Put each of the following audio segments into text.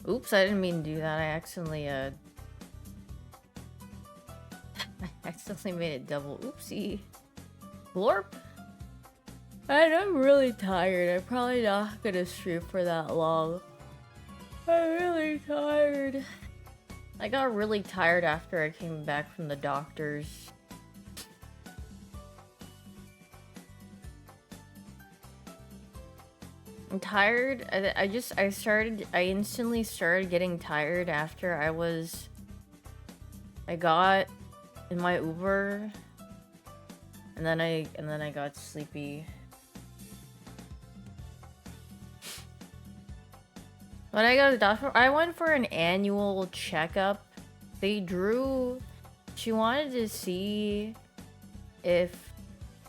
Oops, I didn't mean to do that. I accidentally made it double. Oopsie. Glorp? And I'm really tired. I'm probably not gonna stream for that long. I'm really tired. I got really tired after I came back from the doctor's. I'm tired. I instantly started getting tired after I got in my Uber, and then I got sleepy. When I got to the doctor, I went for an annual checkup. She wanted to see if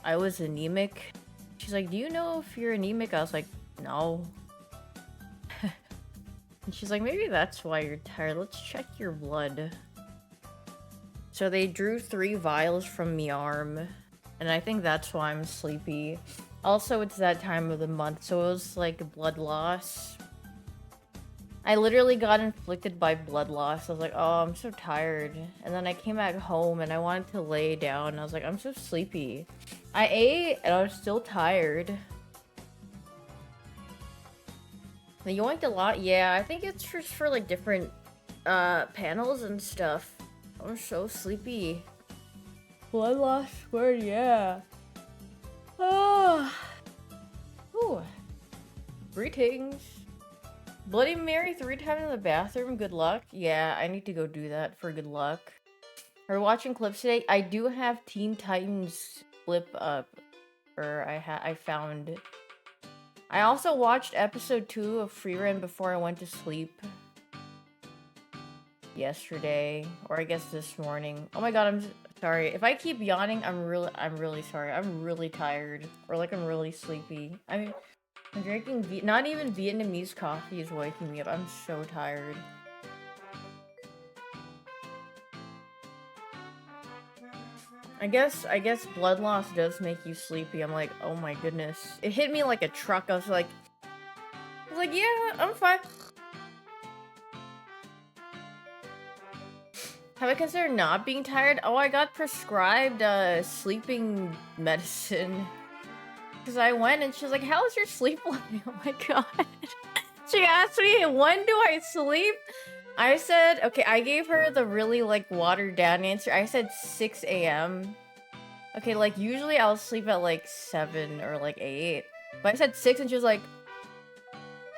I was anemic. She's like, do you know if you're anemic? I was like, no. And she's like, maybe that's why you're tired. Let's check your blood. So they drew 3 vials from my arm, and I think that's why I'm sleepy. Also, it's that time of the month, so it was like blood loss. I literally got inflicted by blood loss. I was like, oh, I'm so tired. And then I came back home and I wanted to lay down. I was like, I'm so sleepy. I ate and I was still tired. They yoinked a lot? Yeah, I think it's just for like different panels and stuff. I'm so sleepy. Blood loss word, yeah. Oh. Ooh. Greetings. Bloody Mary 3 times in the bathroom, good luck. Yeah, I need to go do that for good luck. We're watching clips today. I do have Teen Titans clip up. Or I found. I also watched episode 2 of Free Run before I went to sleep. Yesterday. Or I guess this morning. Oh my god, I'm sorry. If I keep yawning, I'm really sorry. I'm really tired. Or like I'm really sleepy. I'm drinking not even Vietnamese coffee is waking me up. I'm so tired. I guess blood loss does make you sleepy. I'm like, oh my goodness. It hit me like a truck. I was like, yeah, I'm fine. Have I considered not being tired? Oh, I got prescribed sleeping medicine. Because I went and she was like, how's your sleep life? Oh my god. She asked me, when do I sleep? I said, okay, I gave her the really, like, watered down answer. I said 6 a.m. Okay, like, usually I'll sleep at, like, 7 or, like, 8. But I said 6 and she was like,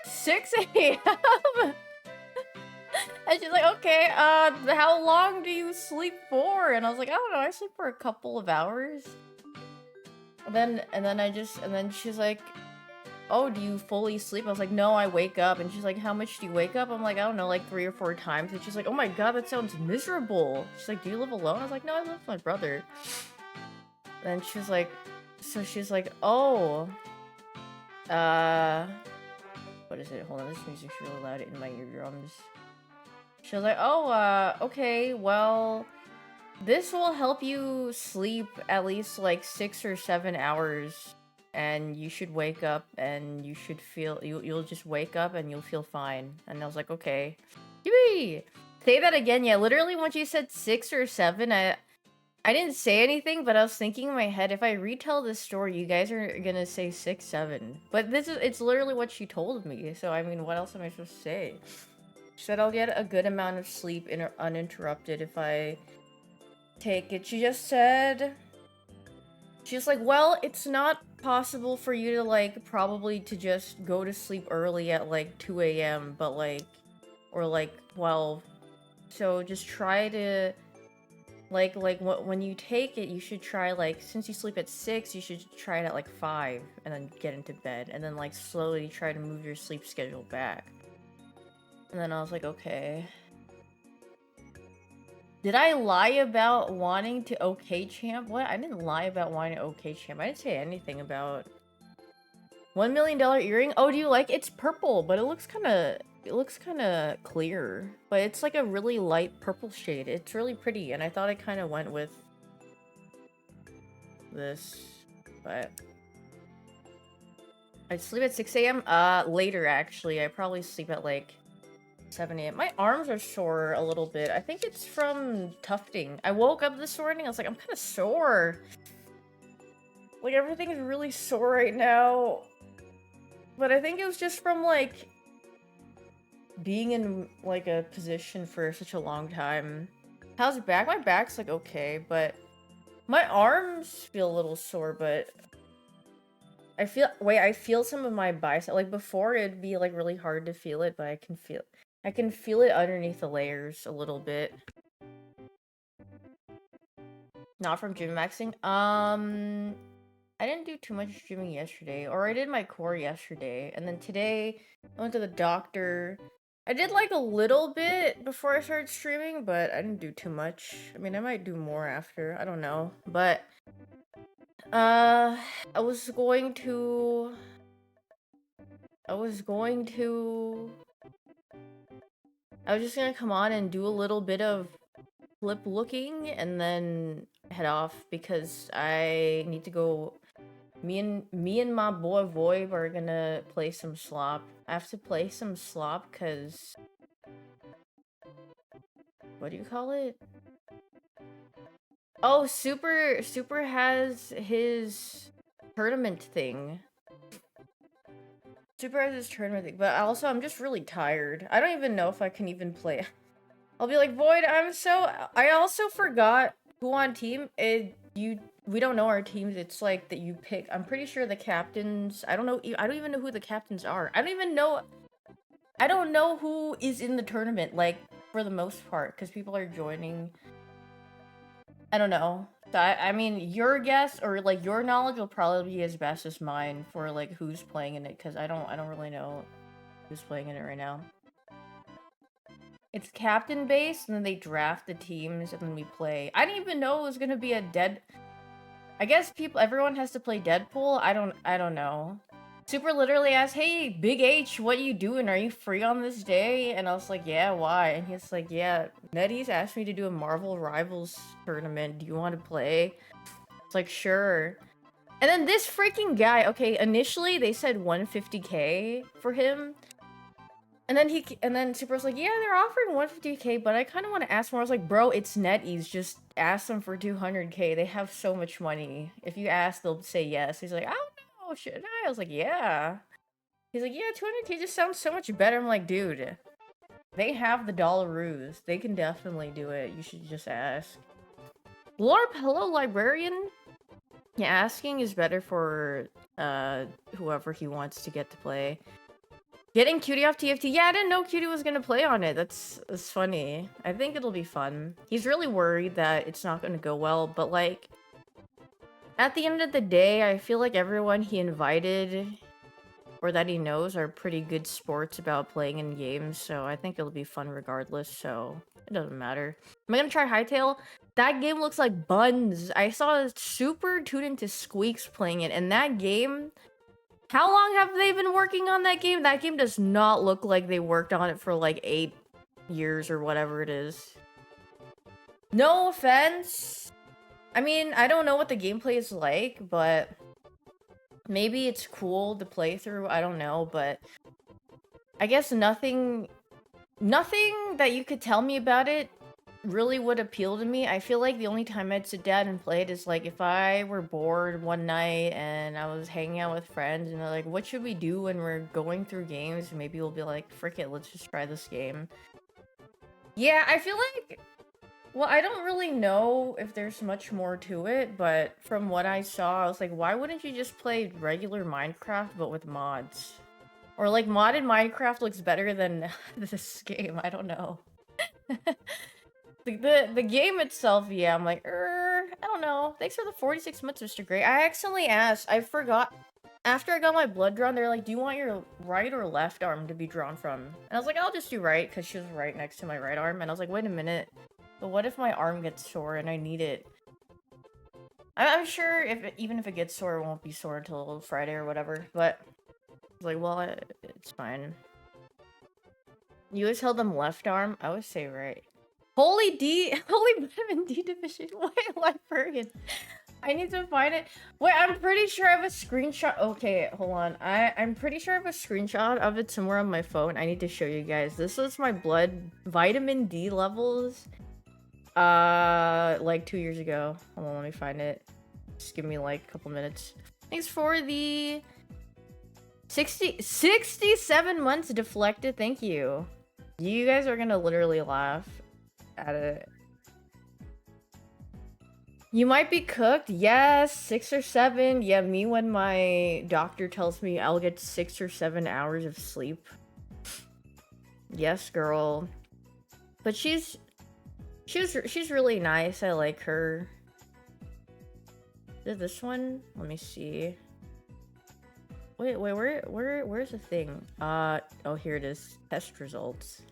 6 a.m.? And she's like, okay, how long do you sleep for? And I was like, I don't know, I sleep for a couple of hours. And then she's like, oh, do you fully sleep? I was like, no, I wake up. And she's like, how much do you wake up? I'm like, I don't know, like 3 or 4 times. And she's like, oh my god, that sounds miserable. She's like, do you live alone? I was like, no, I live with my brother. And then she's like, oh, what is it? Hold on, this music's really loud in my eardrums. She was like, oh, okay, well, this will help you sleep at least like 6 or 7 hours. And you should wake up and you should feel, you'll just wake up and you'll feel fine. And I was like, okay. Yippee! Say that again. Yeah, literally when she said 6 or 7, I didn't say anything, but I was thinking in my head, if I retell this story, you guys are gonna say 6, 7. But it's literally what she told me. So I mean, what else am I supposed to say? She said I'll get a good amount of sleep uninterrupted if I take it. She just said, she's like, well, it's not possible for you to like probably to just go to sleep early at like 2 a.m. but like, or like 12. So just try to when you take it, you should try like, since you sleep at 6, you should try it at like 5 and then get into bed and then like slowly try to move your sleep schedule back. And then I was like, okay. Did I lie about wanting to OK champ? What? I didn't lie about wanting to OK champ. I didn't say anything about $1 million earring. Oh, do you like? It's purple, but it looks kind of clear. But it's like a really light purple shade. It's really pretty, and I thought I kind of went with this, but I sleep at 6 a.m. Later actually. I probably sleep at like 7 a.m. My arms are sore a little bit. I think it's from tufting. I woke up this morning, I was like, I'm kind of sore. Like, everything is really sore right now. But I think it was just from, like, being in, like, a position for such a long time. How's your back? My back's, like, okay, but my arms feel a little sore, but I feel some of my bicep. Like, before, it'd be, like, really hard to feel it, but I can feel it underneath the layers a little bit. Not from gym maxing. I didn't do too much gymming yesterday, or I did my core yesterday, and then today I went to the doctor. I did like a little bit before I started streaming, but I didn't do too much. I mean, I might do more after. I don't know, but I was going to I was just gonna come on and do a little bit of flip looking and then head off because I need to go. Me and my boy Voib are gonna play some slop. I have to play some slop because, what do you call it? Oh, Super has his tournament thing. Super has his tournament thing, but also I'm just really tired. I don't even know if I can even play. I'll be like, Void, I also forgot who on team. We don't know our teams. It's like that you pick. I'm pretty sure the captains. I don't even know who the captains are. I don't know who is in the tournament, like, for the most part, because people are joining. I don't know. So I mean, your guess or like your knowledge will probably be as best as mine for like who's playing in it, because I don't really know who's playing in it right now. It's captain based, and then they draft the teams, and then we play. I didn't even know it was gonna be a I guess everyone has to play Deadpool. I don't know. Super literally asked, "Hey, Big H, what you doing? Are you free on this day?" And I was like, "Yeah, why?" And he's like, "Yeah, Nettie's asked me to do a Marvel Rivals tournament. Do you want to play?" It's like, "Sure." And then this freaking guy. Okay, initially they said 150K for him. And then Super was like, yeah, they're offering 150K, but I kind of want to ask more. I was like, bro, it's NetEase. Just ask them for 200K. They have so much money. If you ask, they'll say yes. He's like, I don't know, should I? I was like, yeah. He's like, yeah, 200K just sounds so much better. I'm like, dude, they have the dollaroos. They can definitely do it. You should just ask. Glorp, hello, librarian. Yeah, asking is better for whoever he wants to get to play. Getting Cutie off TFT? Yeah, I didn't know Cutie was gonna play on it. That's funny. I think it'll be fun. He's really worried that it's not gonna go well, but like, at the end of the day, I feel like everyone he invited or that he knows are pretty good sports about playing in games, so I think it'll be fun regardless, so it doesn't matter. Am I gonna try Hytale? That game looks like buns. I saw Super tuned into Squeaks playing it, and that game... How long have they been working on that game? That game does not look like they worked on it for like 8 years or whatever it is. No offense. I mean, I don't know what the gameplay is like, but maybe it's cool to play through. I don't know, but I guess nothing that you could tell me about it really would appeal to me. I feel like the only time I'd sit down and play it is like if I were bored one night and I was hanging out with friends and they're like, what should we do when we're going through games? Maybe we'll be like, frick it, let's just try this game. Yeah, I feel like, well, I don't really know if there's much more to it, but from what I saw, I was like, why wouldn't you just play regular Minecraft but with mods? Or like modded Minecraft looks better than this game, I don't know. The game itself, yeah, I'm like, I don't know. Thanks for the 46 months, Mr. Gray. I accidentally asked, I forgot. After I got my blood drawn, they're like, do you want your right or left arm to be drawn from? And I was like, I'll just do right, because she was right next to my right arm. And I was like, wait a minute. But what if my arm gets sore and I need it? I'm sure even if it gets sore, it won't be sore until Friday or whatever. But I was like, well, it's fine. You always held them left arm? I would say right. Holy vitamin D deficient. Wait, librarian. I need to find it. Wait, I'm pretty sure I have a screenshot. Okay, hold on. I'm pretty sure I have a screenshot of it somewhere on my phone. I need to show you guys. This was my blood vitamin D levels. Like 2 years ago. Hold on, let me find it. Just give me like a couple minutes. Thanks for the 67 months deflected. Thank you. You guys are gonna literally laugh at it. You might be cooked. Yes, 6 or 7. Yeah, me when my doctor tells me I'll get 6 or 7 hours of sleep. Yes, girl. But she's really nice. I like her. Is it this one? Let me see. Wait, where's the thing? Oh, here it is. Test results.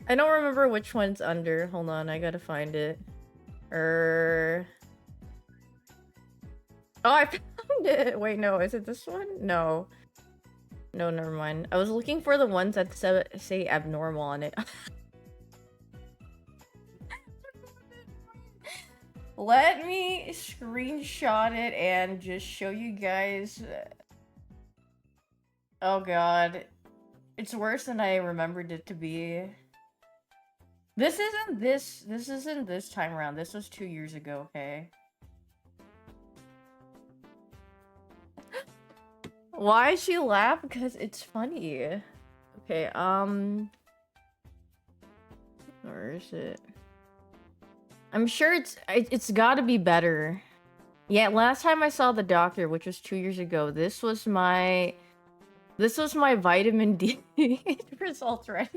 I don't remember which one's under. Hold on, I gotta find it. Oh, I found it! Wait, no, is it this one? No. No, never mind. I was looking for the ones that say abnormal on it. Let me screenshot it and just show you guys. Oh god. It's worse than I remembered it to be. This isn't this time around. This was 2 years ago, okay? Why she laugh? Because it's funny. Okay, where is it? I'm sure it's gotta be better. Yeah, last time I saw the doctor, which was 2 years ago, this was my vitamin D results, right?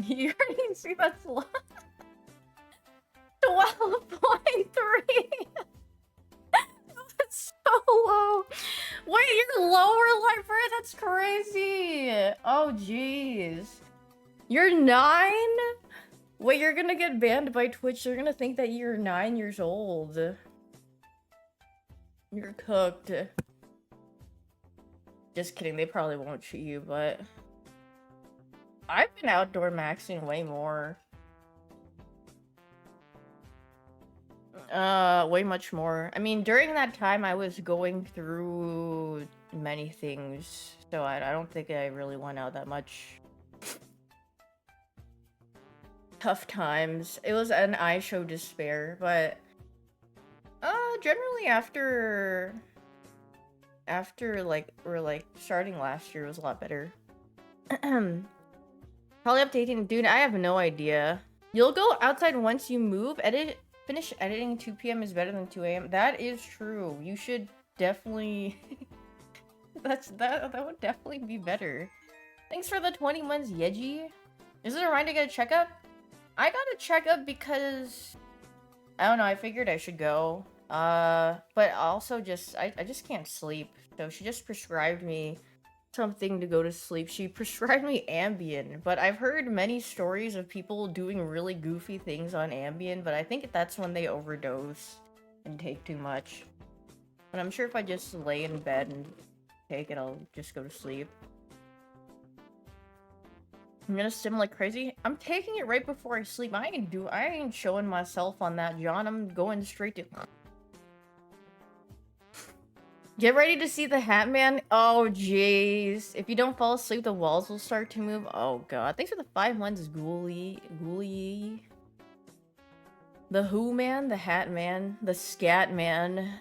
You already see that's low. 12.3. That's so low. Wait, you're lower, lifer? That's crazy. Oh, jeez. You're 9? Wait, you're gonna get banned by Twitch. They're gonna think that you're 9 years old. You're cooked. Just kidding, they probably won't shoot you, but... I've been outdoor maxing way more. Way much more. I mean, during that time, I was going through many things, so I don't think I really went out that much. Tough times. It was an I show despair, but generally after like starting last year was a lot better. Probably updating, dude. I have no idea. You'll go outside once you move. Finish editing 2 p.m. is better than 2 a.m. That is true. You should definitely. that would definitely be better. Thanks for the 20 months, Yeji. Is it a reminder to get a checkup? I got a checkup because I don't know. I figured I should go. But also I just can't sleep. So she just prescribed me something to go to sleep. She prescribed me Ambien, but I've heard many stories of people doing really goofy things on Ambien, but I think that's when they overdose and take too much. But I'm sure if I just lay in bed and take it, I'll just go to sleep. I'm gonna stim like crazy. I'm taking it right before I sleep. I ain't showing myself on that, John. I'm going straight to... Get ready to see the Hat Man. Oh, jeez. If you don't fall asleep, the walls will start to move. Oh, God. Thanks for the 5 months, Ghoulie. The Who Man, the Hat Man, the Scat Man.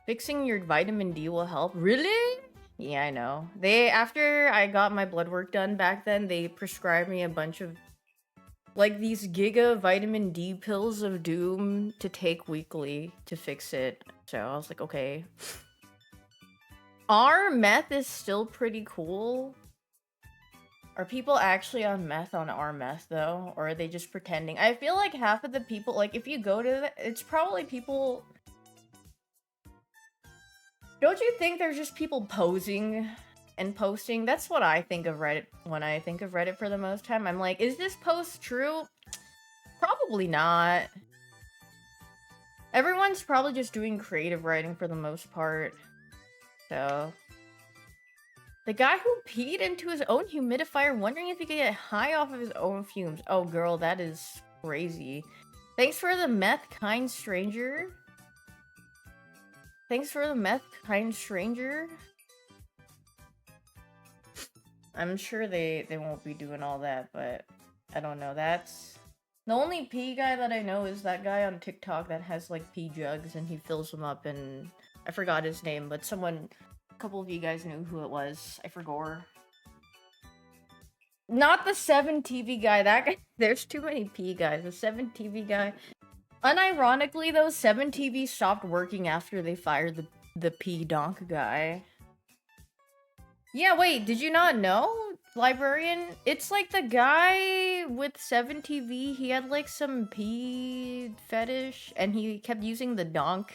Fixing your vitamin D will help. Really? Yeah, I know. After I got my blood work done back then, they prescribed me a bunch of, like, these giga vitamin D pills of doom to take weekly to fix it. So I was like, okay. Our meth is still pretty cool. Are people actually on meth on our meth, though? Or are they just pretending? I feel like half of the people, like, if you go to it's probably people... Don't you think there's just people posing and posting? That's what I think of Reddit when I think of Reddit for the most time. I'm like, is this post true? Probably not. Everyone's probably just doing creative writing for the most part. So... The guy who peed into his own humidifier, wondering if he could get high off of his own fumes. Oh, girl, that is crazy. Thanks for the meth, kind stranger. Thanks for the meth, kind stranger. I'm sure they won't be doing all that, but I don't know. That's... The only pee guy that I know is that guy on TikTok that has, like, pee jugs, and he fills them up, and... I forgot his name, but someone... A couple of you guys knew who it was. I forgot. Not the 7TV guy. That guy. There's too many P guys. The 7TV guy. Unironically, though, 7TV stopped working after they fired the P donk guy. Yeah, wait. Did you not know, librarian? It's like the guy with 7TV. He had like some P fetish, and he kept using the donk,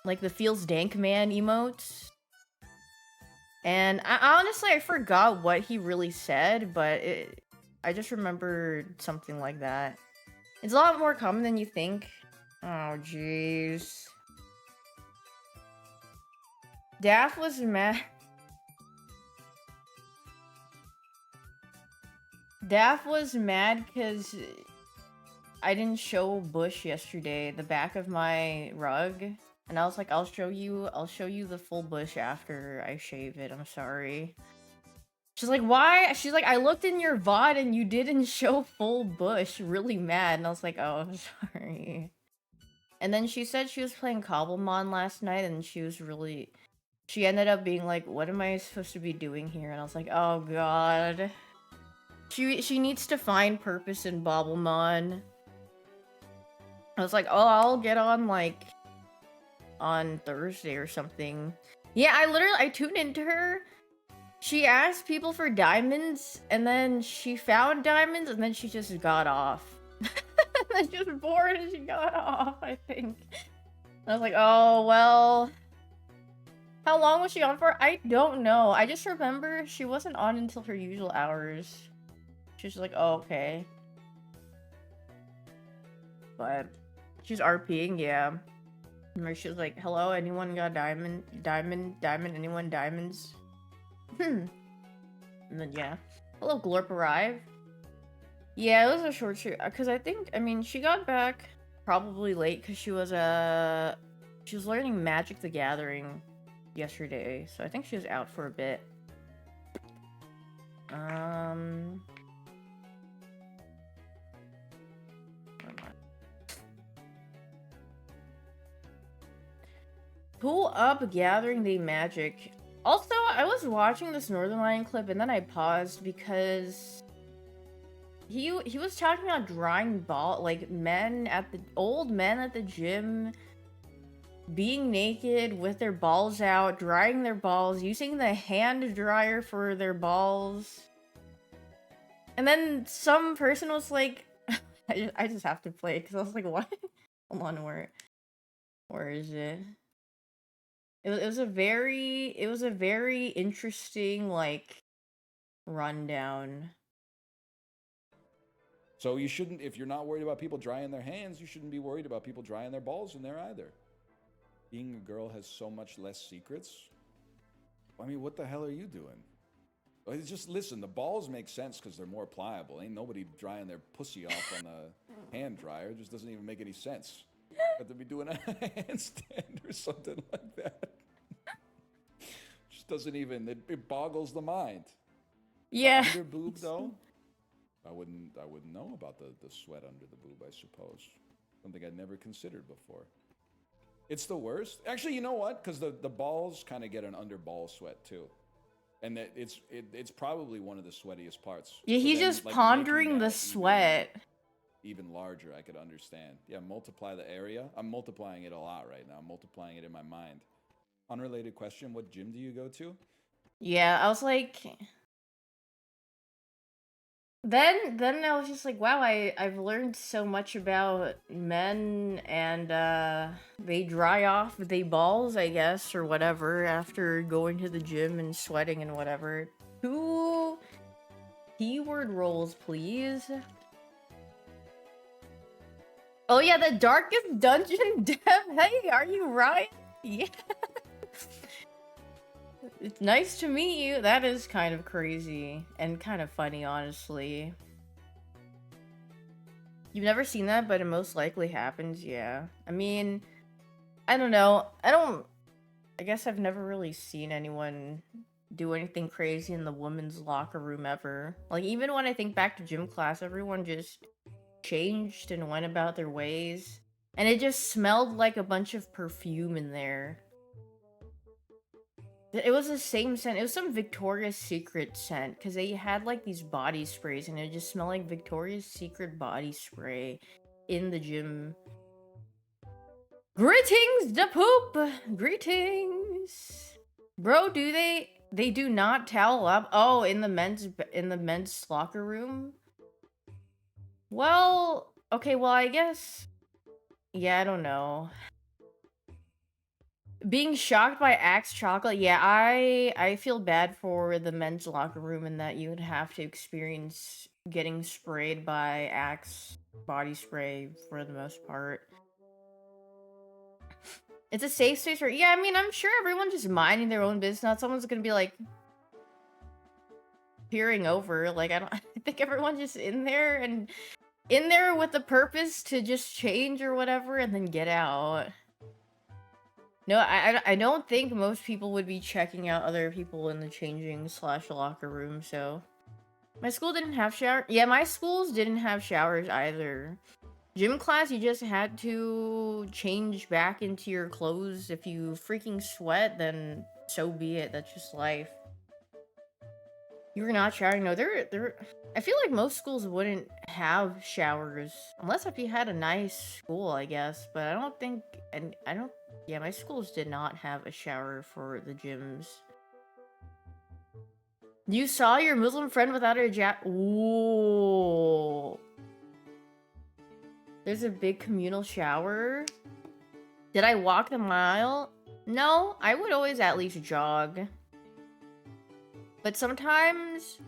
like the feels dank man emotes. And honestly, I forgot what he really said, but I just remembered something like that. It's a lot more common than you think. Oh, jeez. Daff was mad. Daff was mad because I didn't show Bush yesterday, the back of my rug. And I was like, I'll show you the full bush after I shave it. I'm sorry. She's like, why? She's like, I looked in your VOD and you didn't show full bush. Really mad. And I was like, oh, I'm sorry. And then she said she was playing Cobblemon last night and she ended up being like, what am I supposed to be doing here? And I was like, oh god. She needs to find purpose in Bobblemon. I was like, oh, I'll get on, like, on Thursday or something. Yeah, I tuned into her. She asked people for diamonds, and then she found diamonds, and then she just got off. And then she was bored and she got off, I think. I was like, oh, well. How long was she on for? I don't know. I just remember she wasn't on until her usual hours. She was like, oh, okay. But she's RPing, yeah. Where she was like, hello, anyone got diamond, anyone diamonds? And then, yeah. Hello, glorp arrive. Yeah, it was a short shoot, because I mean, she got back probably late, because she was learning Magic the Gathering yesterday, so I think she was out for a bit. Pull up Gathering the Magic. Also, I was watching this Northern Lion clip and then I paused because he was talking about drying ball, like old men at the gym being naked with their balls out, drying their balls, using the hand dryer for their balls. And then some person was like, I just have to play because I was like, what? Hold on, where is it? It was a very interesting, like, rundown. So you shouldn't, if you're not worried about people drying their hands, you shouldn't be worried about people drying their balls in there either. Being a girl has so much less secrets. I mean, what the hell are you doing? It's just, listen, the balls make sense because they're more pliable. Ain't nobody drying their pussy off on a hand dryer. It just doesn't even make any sense. Got to be doing a handstand or something like that. Just doesn't even, it boggles the mind. Yeah. Under boob though, I wouldn't know about the sweat under the boob, I suppose. Something I'd never considered before. It's the worst. Actually, you know what? Because the balls kind of get an under ball sweat too. And that it's probably one of the sweatiest parts. Yeah, So he's then, just like, pondering making the that sweat. even larger, I could understand. Yeah, multiply the area. I'm multiplying it a lot right now. I'm multiplying it in my mind. Unrelated question, what gym do you go to? Yeah, I was like, then I was just like, wow, I've learned so much about men, and they dry off they balls, I guess, or whatever, after going to the gym and sweating and whatever. 2 keyword roles, please. Oh yeah, the darkest dungeon dev. Hey, are you right? Yeah. It's nice to meet you. That is kind of crazy and kind of funny, honestly. You've never seen that, but it most likely happens, yeah. I mean, I don't know. I guess I've never really seen anyone do anything crazy in the women's locker room ever. Like, even when I think back to gym class, everyone just changed and went about their ways. And it just smelled like a bunch of perfume in there. It was the same scent. It was some Victoria's Secret scent, because they had like these body sprays and it just smelled like Victoria's Secret body spray in the gym. Greetings, da poop! Greetings! Bro, do they do not towel up? Oh, in the men's locker room? Well, okay, well, I guess, yeah, I don't know. Being shocked by Axe chocolate, yeah, I feel bad for the men's locker room in that you would have to experience getting sprayed by Axe body spray for the most part. It's a safe space for, yeah, I mean, I'm sure everyone's just minding their own business. Not someone's gonna be like peering over. Like, I think everyone's just in there with the purpose to just change or whatever and then get out. No, I don't think most people would be checking out other people in the changing / locker room, so. My school didn't have shower. Yeah, my schools didn't have showers either. Gym class, you just had to change back into your clothes. If you freaking sweat, then so be it. That's just life. You were not showering? No, I feel like most schools wouldn't have showers. Unless if you had a nice school, I guess. But I don't think, and I don't, yeah, my schools did not have a shower for the gyms. You saw your Muslim friend without a Ooh. There's a big communal shower. Did I walk the mile? No, I would always at least jog. But sometimes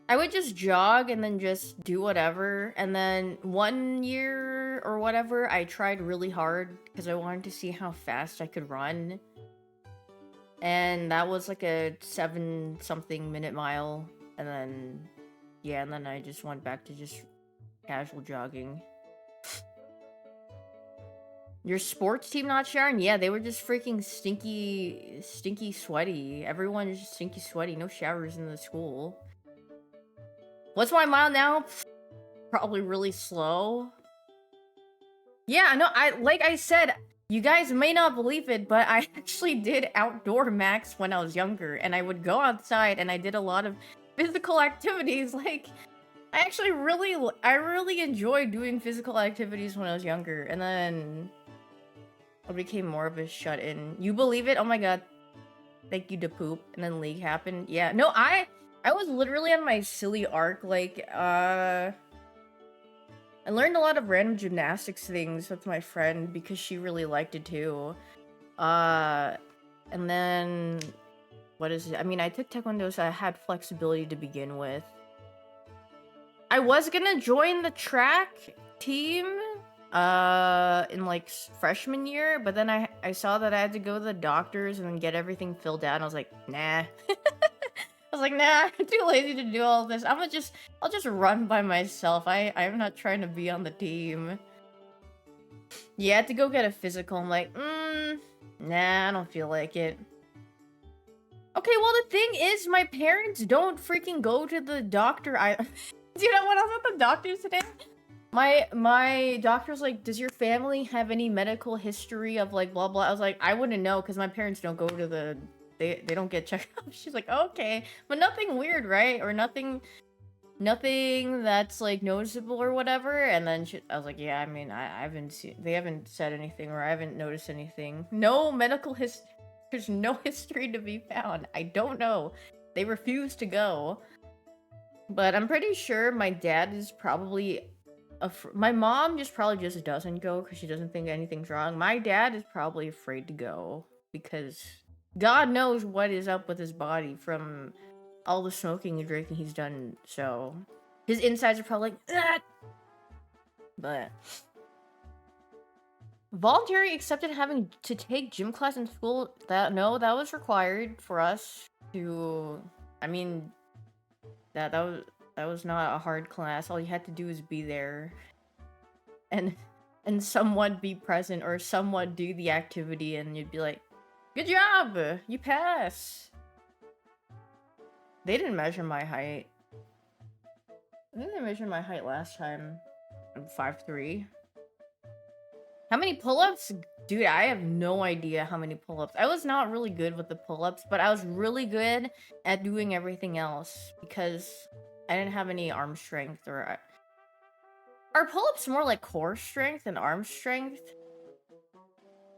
I would just jog and then just do whatever. And then 1 year or whatever, I tried really hard because I wanted to see how fast I could run. And that was like a 7-something minute mile. And then, yeah, and then I just went back to just casual jogging. Your sports team not showering? Yeah, they were just freaking stinky sweaty. Everyone is just stinky sweaty. No showers in the school. What's my mile now? Probably really slow. Yeah, no, like I said, you guys may not believe it, but I actually did outdoor max when I was younger, and I would go outside and I did a lot of physical activities. Like, I really enjoyed doing physical activities when I was younger, and then I became more of a shut-in. You believe it? Oh my god. Thank you to poop. And then league happened. Yeah. No, I was literally on my silly arc. Like, I learned a lot of random gymnastics things with my friend because she really liked it too. And then, what is it? I mean, I took Taekwondo, so I had flexibility to begin with. I was gonna join the track team in like freshman year, but then I saw that I had to go to the doctors and then get everything filled out, and I was like, nah. was like, nah, I'm too lazy to do all this. I'll just run by myself. I'm not trying to be on the team. You had to go get a physical. I'm like, nah, I don't feel like it. Okay, well, the thing is, my parents don't freaking go to the doctor. Do you know when I was at the doctor's today? My doctor's like, does your family have any medical history of like blah blah? I was like, I wouldn't know because my parents don't go to the they don't get checked up. She's like, okay, but nothing weird, right? Or nothing that's like noticeable or whatever. And then I was like, yeah, I mean, I haven't seen, they haven't said anything or I haven't noticed anything. No medical history. There's no history to be found. I don't know. They refuse to go. But I'm pretty sure my dad is probably my mom probably just doesn't go because she doesn't think anything's wrong. My dad is probably afraid to go because God knows what is up with his body from all the smoking and drinking he's done. So his insides are probably like, ah! But voluntary accepted having to take gym class in school. That was required for us to. I mean, that was not a hard class. All you had to do is be there, and somewhat be present or somewhat do the activity, and you'd be like, "Good job, you pass." They didn't measure my height. I think they measured my height last time. I'm 5'3". How many pull-ups? Dude, I have no idea how many pull-ups. I was not really good with the pull-ups, but I was really good at doing everything else because I didn't have any arm strength or... Are pull-ups more like core strength than arm strength?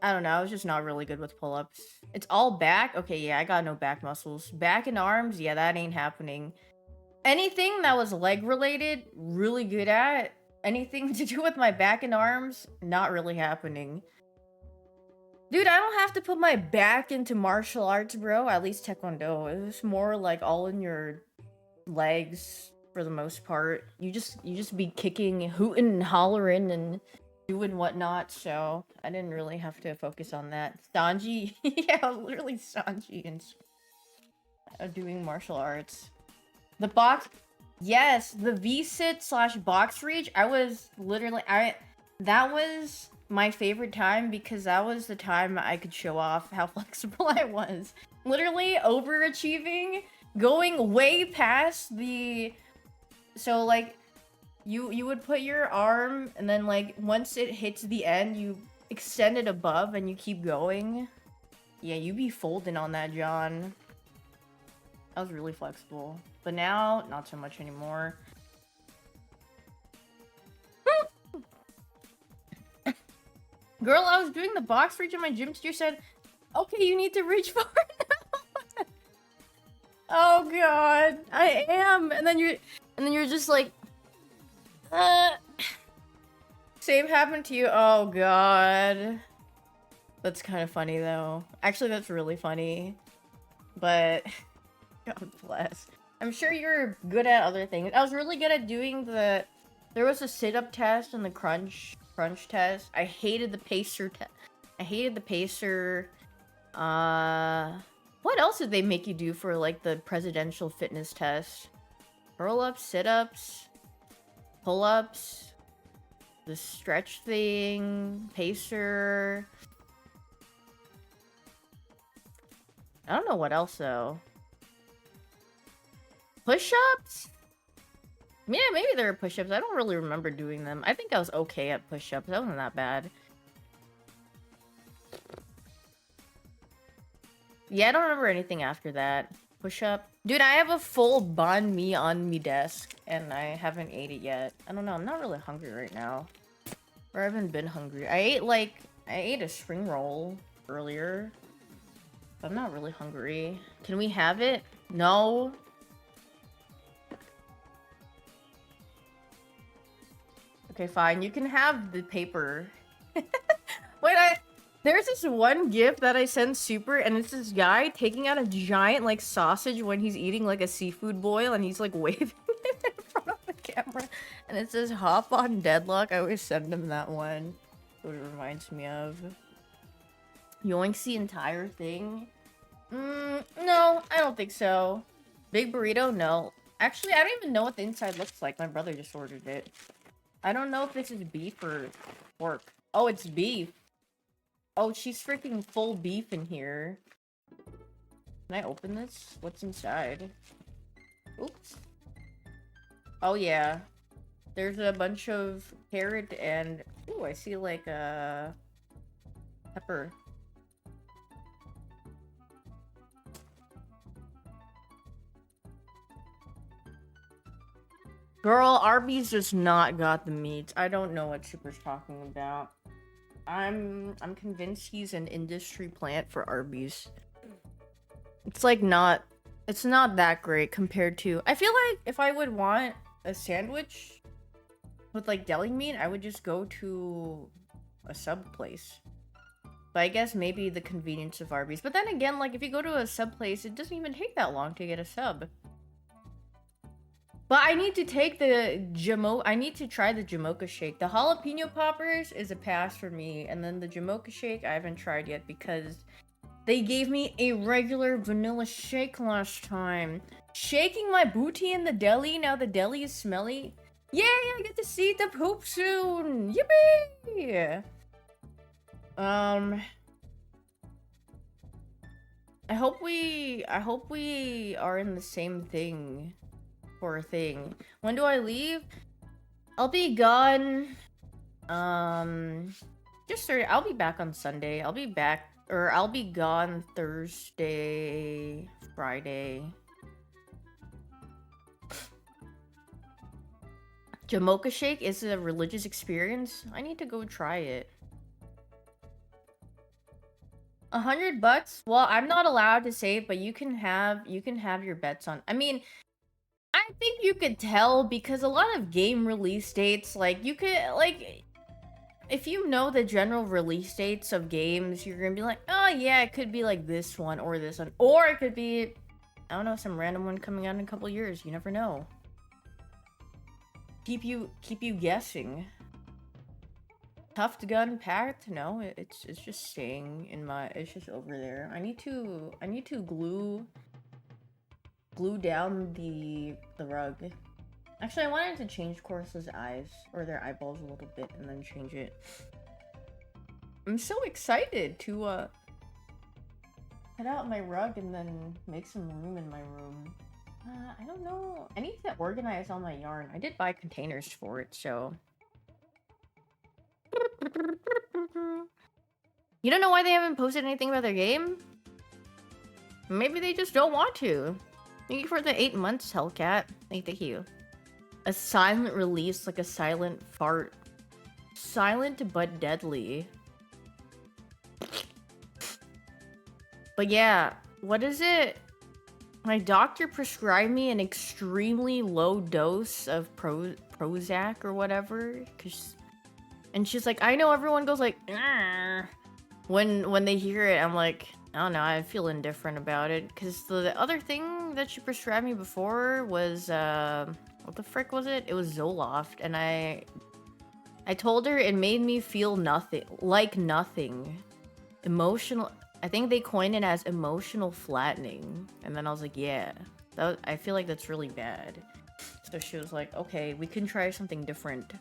I don't know, I was just not really good with pull-ups. It's all back? Okay, yeah, I got no back muscles. Back and arms? Yeah, that ain't happening. Anything that was leg-related, really good at. Anything to do with my back and arms, not really happening. Dude, I don't have to put my back into martial arts, bro. At least Taekwondo. It was more like all in your legs for the most part. You just be kicking, hooting, and hollering, and doing whatnot. So I didn't really have to focus on that. Sanji, yeah, literally Sanji and doing martial arts. The box. Yes, the V-sit / box reach, that was my favorite time because that was the time I could show off how flexible I was. Literally overachieving, going way past the... So, like, you would put your arm, and then, like, once it hits the end, you extend it above, and you keep going. Yeah, you be folding on that, John. That was really flexible. But now, not so much anymore. Girl, I was doing the box reach in my gym teacher said, okay, you need to reach far now. Oh god, I am. And then you're just like, same happened to you. Oh god. That's kind of funny though. Actually, that's really funny. But God bless. I'm sure you're good at other things. I was really good at doing there was a sit-up test and the crunch test. I hated the pacer test. I hated the pacer. What else did they make you do for like the presidential fitness test? Curl-ups, sit-ups, pull-ups, the stretch thing, pacer. I don't know what else though. Push-ups? Yeah, maybe there are push-ups. I don't really remember doing them. I think I was okay at push-ups. That wasn't that bad. Yeah, I don't remember anything after that. Push-up. Dude, I have a full banh mi on me desk, and I haven't ate it yet. I don't know. I'm not really hungry right now. Or I haven't been hungry. I ate a spring roll earlier. But I'm not really hungry. Can we have it? No. Okay, fine. You can have the paper. Wait, there's this one gif that I sent Super, and it's this guy taking out a giant, like, sausage when he's eating, like, a seafood boil, and he's, like, waving it in front of the camera. And it says, hop on deadlock. I always send him that one. What it reminds me of. Yoinks the entire thing? No, I don't think so. Big burrito? No. Actually, I don't even know what the inside looks like. My brother just ordered it. I don't know if this is beef or pork. Oh, it's beef. Oh, she's freaking full beef in here. Can I open this? What's inside? Oops. Oh, yeah. There's a bunch of carrot and... Ooh, I see like a... pepper. Girl, Arby's just not got the meat. I don't know what Chipper's talking about. I'm convinced he's an industry plant for Arby's. It's like not... It's not that great compared to... I feel like if I would want a sandwich with like deli meat, I would just go to a sub place. But I guess maybe the convenience of Arby's. But then again, like if you go to a sub place, it doesn't even take that long to get a sub. But I need to take the I need to try the Jamocha shake. The jalapeno poppers is a pass for me. And then the Jamocha shake, I haven't tried yet because they gave me a regular vanilla shake last time. Shaking my booty in the deli, now the deli is smelly. Yay, I get to see the poop soon! Yippee! I hope we are in the same thing for a thing. When do I leave? I'll be gone. I'll be back on Sunday. I'll be gone Thursday, Friday. Jamocha shake is a religious experience. I need to go try it. $100? Well, I'm not allowed to say it, but you can have your bets on. I mean, I think you could tell because a lot of game release dates, like you could like if you know the general release dates of games, you're gonna be like, oh yeah, it could be like this one or this one, or it could be, I don't know, some random one coming out in a couple years. You never know. Keep you guessing. Tuft gun packed? No, it's just staying in my. It's just over there. I need to glue down the rug. Actually, I wanted to change Corsa's eyes or their eyeballs a little bit and then change it. I'm so excited to cut out my rug and then make some room in my room. I don't know. I need to organize all my yarn. I did buy containers for it, so. You don't know why they haven't posted anything about their game? Maybe they just don't want to. Thank you for the 8 months, Hellcat. Thank you. A silent release, like a silent fart. Silent but deadly. But yeah, what is it? My doctor prescribed me an extremely low dose of Prozac or whatever, and she's like, I know everyone goes like, "Argh." When they hear it, I'm like, I don't know, I feel indifferent about it, because the other thing that she prescribed me before was, what the frick was it? It was Zoloft, and I told her it made me feel nothing. Emotional. I think they coined it as emotional flattening. And then I was like, yeah, I feel like that's really bad. So she was like, okay, we can try something different.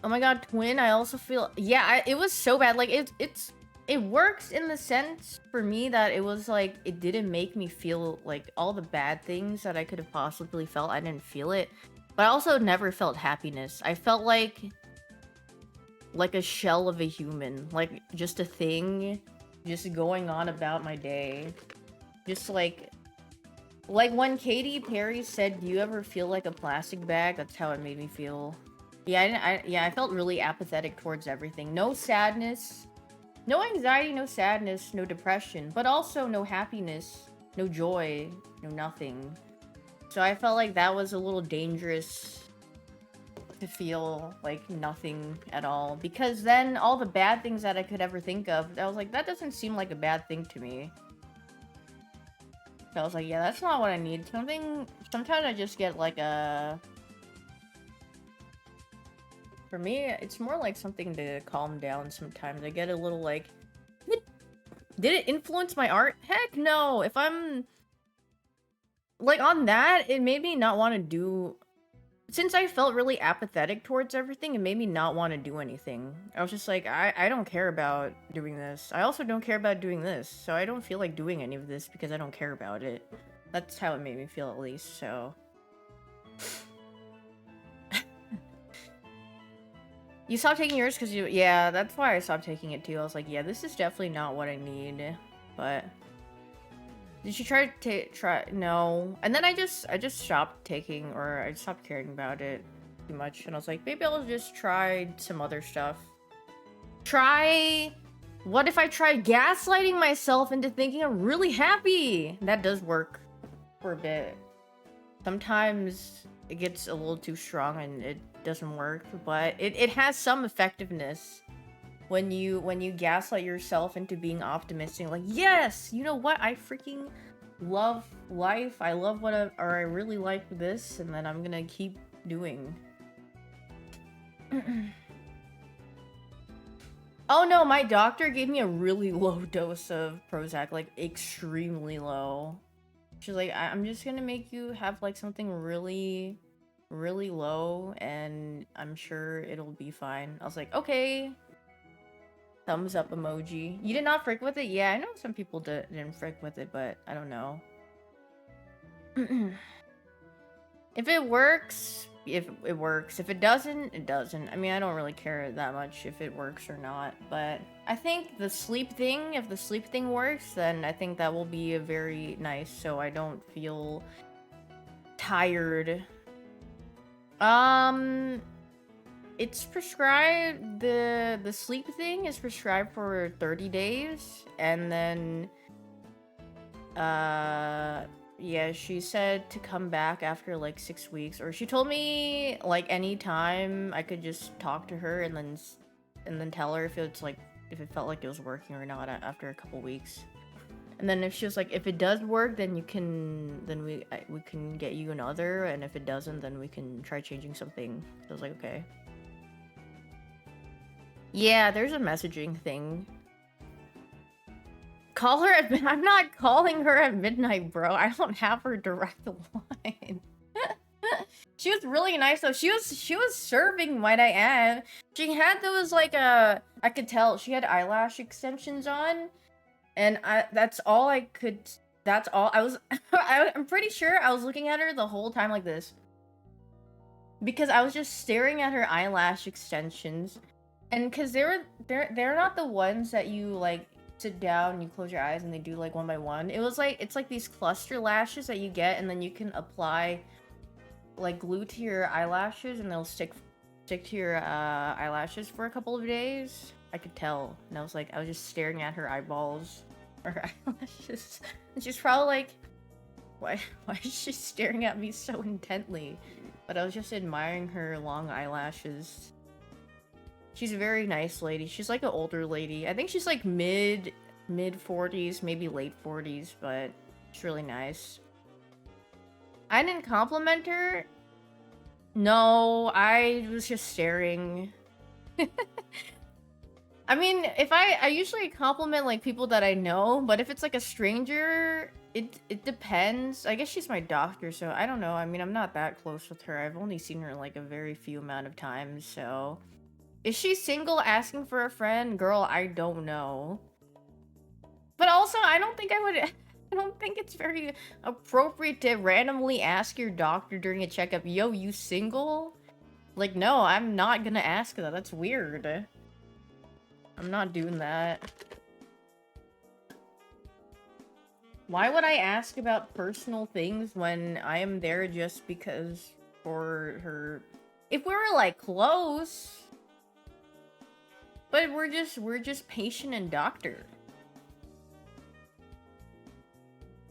Oh my god, twin, I also feel... Yeah, it was so bad. Like, it works in the sense for me that it was like, it didn't make me feel like all the bad things that I could have possibly felt. I didn't feel it. But I also never felt happiness. I felt like a shell of a human, like just a thing, just going on about my day, just like when Katy Perry said, "Do you ever feel like a plastic bag?" That's how it made me feel. Yeah, I felt really apathetic towards everything. No sadness, no anxiety, no sadness, no depression, but also no happiness, no joy, no nothing. So I felt like that was a little dangerous to feel like nothing at all, because then all the bad things that I could ever think of, I was like, that doesn't seem like a bad thing to me. So I was like, yeah, that's not what I need. Sometimes I just get like a... For me, it's more like something to calm down sometimes. I get a little like... Did it influence my art? Heck no. If I'm like on that, it made me not want to do. Since I felt really apathetic towards everything, it made me not want to do anything. I was just like, I don't care about doing this. I also don't care about doing this, so I don't feel like doing any of this because I don't care about it. That's how it made me feel, at least, so. You stopped taking yours because you... Yeah, that's why I stopped taking it too. I was like, yeah, this is definitely not what I need. But... Did you try to try? No. And then I just stopped taking, or I stopped caring about it too much. And I was like, maybe I'll just try some other stuff. What if I try gaslighting myself into thinking I'm really happy? That does work for a bit. Sometimes it gets a little too strong and it doesn't work, but it has some effectiveness when you gaslight yourself into being optimistic. Like, yes, you know what? I freaking love life. I love or I really like this, and then I'm gonna keep doing. Oh no, my doctor gave me a really low dose of Prozac, like extremely low. She's like, I'm just gonna make you have like something really, really low, and I'm sure it'll be fine. I was like, okay. Thumbs up emoji. You did not frick with it? Yeah, I know some people didn't frick with it, but I don't know. If it works, if it works. If it doesn't, it doesn't. I mean, I don't really care that much if it works or not, but I think the sleep thing, if the sleep thing works, then I think that will be a very nice, so I don't feel tired. It's prescribed, the sleep thing is prescribed for 30 days, and then, yeah, she said to come back after, like, 6 weeks, or she told me, like, anytime I could just talk to her and then tell her if it's, like, if it felt like it was working or not after a couple weeks. And then if she was like, if it does work, then we can get you another, and if it doesn't, then we can try changing something. So I was like, okay. Yeah, there's a messaging thing. Call her at I'm not calling her at midnight, bro. I don't have her direct line. She was really nice though. She was serving, might I add. She had those like I could tell she had eyelash extensions on, and that's all I could. That's all I was. I'm pretty sure I was looking at her the whole time like this, because I was just staring at her eyelash extensions. And because they're not the ones that you like sit down, you close your eyes, and they do like one by one. It was like, it's like these cluster lashes that you get, and then you can apply like glue to your eyelashes, and they'll stick to your eyelashes for a couple of days. I could tell, and I was just staring at her eyeballs or her eyelashes, and she's probably like, why is she staring at me so intently? But I was just admiring her long eyelashes. She's a very nice lady. She's like an older lady. I think she's like mid 40s, maybe late 40s, but she's really nice. I didn't compliment her. No, I was just staring. I mean, if I usually compliment like people that I know, but if it's like a stranger, it depends. I guess she's my doctor, so I don't know. I mean, I'm not that close with her. I've only seen her like a very few amount of times, so... Is she single asking for a friend? Girl, I don't know. But also, I don't think it's very appropriate to randomly ask your doctor during a checkup, yo, you single? Like, no, I'm not gonna ask that. That's weird. I'm not doing that. Why would I ask about personal things when I am there just because for her? If we were, like, close... But we're just patient and doctor.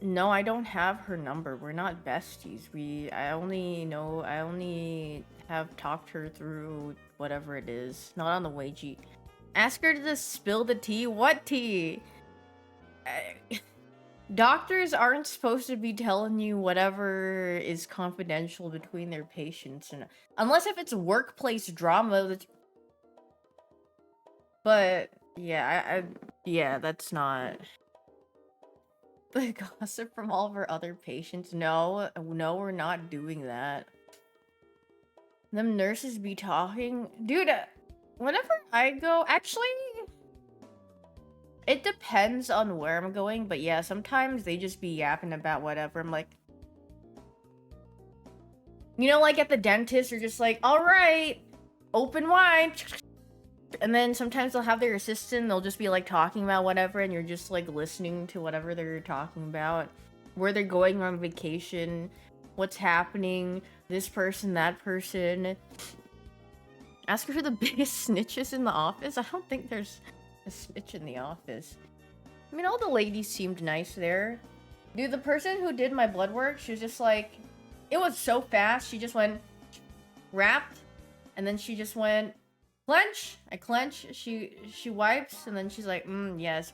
No, I don't have her number. We're not besties. I only have talked her through whatever it is. Not on the Weiji. Ask her to spill the tea. What tea? Doctors aren't supposed to be telling you whatever is confidential between their patients, and unless if it's workplace drama that's... But Yeah, yeah, that's not the gossip from all of our other patients. No, no, we're not doing that. Them nurses be talking, dude. Whenever I go, actually, it depends on where I'm going. But yeah, sometimes they just be yapping about whatever. I'm like, you know, like at the dentist, you're just like, all right, open wide. And then sometimes they'll have their assistant, they'll just be like talking about whatever, and you're just like listening to whatever they're talking about, where they're going on vacation, what's happening, this person, that person. Ask her who the biggest snitches in the office. I don't think there's a snitch in the office. I mean, all the ladies seemed nice there. Dude, the person who did my blood work, she was just like, it was so fast. She just went, wrapped, and then she just went, clench. I clench. She wipes, and then she's like, yes.